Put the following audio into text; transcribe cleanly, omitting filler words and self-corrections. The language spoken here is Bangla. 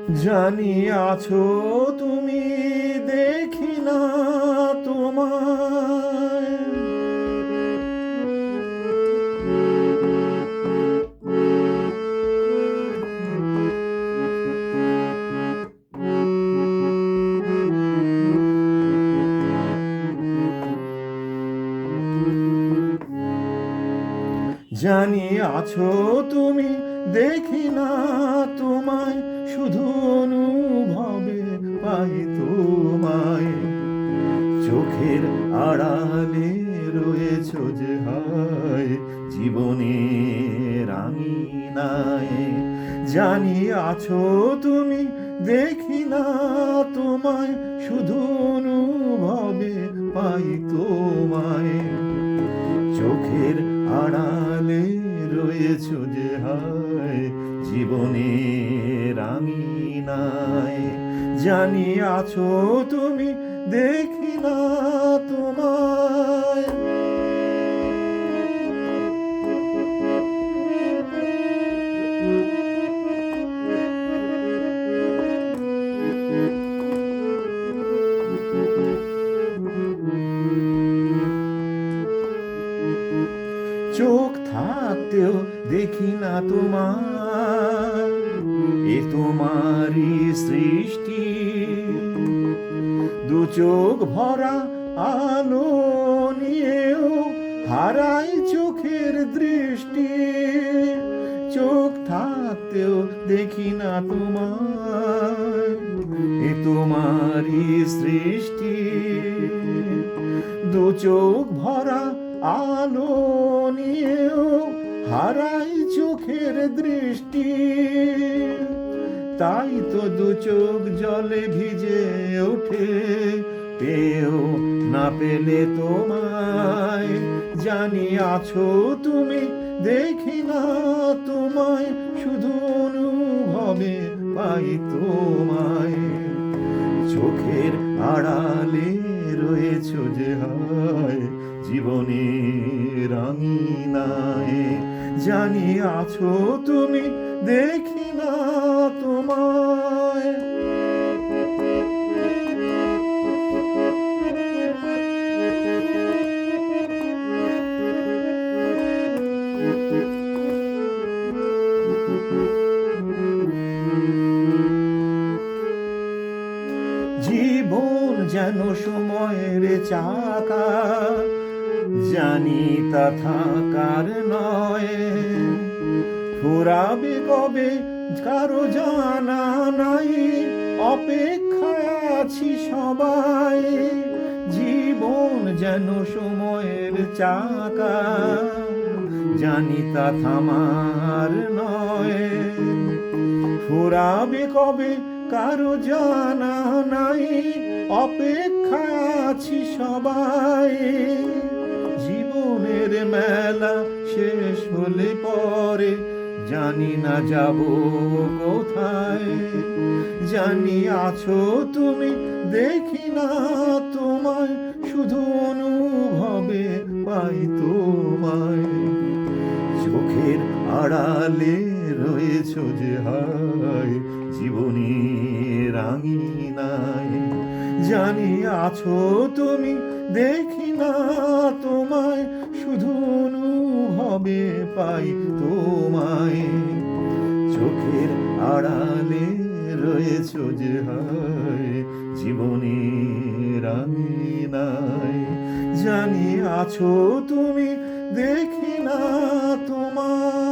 জানি আছো তুমি, দেখি না তোমায়। জানি আছো তুমি, দেখি না তোমায়, শুধু অনুভবে পাই তোমায়। চোখের আড়ালে রয়েছ যে হায়, জীবনের আঙিনায়। জানি আছো তুমি, দেখি না তোমায়, শুধু অনুভবে পাই তোমায়। চোখের আড়ালে রয়েছ যে হায়, জীবনের আঙিনায়। জানি আছো তুমি, দেখি না তোমায়। চোখ থাকতেও দেখি না তোমার, এ তোমারই সৃষ্টি। দু চোখ ভরা আলো নিয়েও হারাই চোখের দৃষ্টি। চোখ থাকতেও দেখি না তোমার, এ তোমারই সৃষ্টি। দু চোখ ভরা আলো নিয়েও হারাই চোখের দৃষ্টি। তাই তো দু চোখ জলে ভিজে ওঠে, পেও না পেলে তোমায়। জানি আছো তুমি, দেখি না তোমায়, শুধু অনুভবে পাই তোমায়। চোখের আড়ালে রয়েছ যে হায়, জীবনের আঙিনায়। জানি আছো তুমি, দেখি না তোমায়। জীবন যেন সময়ের চাকা, জানি তা থাকার নয়। ফুরাবে কবে কারো জানা নাই, অপেক্ষায় আছি সবাই। জীবন যেন সময়ের চাকা, জানি তা থামার নয়। ফুরাবে কবে কারো জানা নাই, অপেক্ষায় আছি সবাই। জীবনের মেলা শেষ হলে পরে জানি না যাব কোথায়। জানি আছো তুমি, দেখি না তোমায়, শুধু অনুভবে পাই তোমায়। চোখের আড়ালে রয়েছ যে হায়, জীবনের আঙিনায়। জানি আছো তুমি, দেখি না তোমায়, শুধু অনুভবে পাই তোমায়। চোখের আড়ালে রয়েছ যে হায়, জীবনের আঙিনায়। জানি আছো তুমি, দেখি না তোমায়।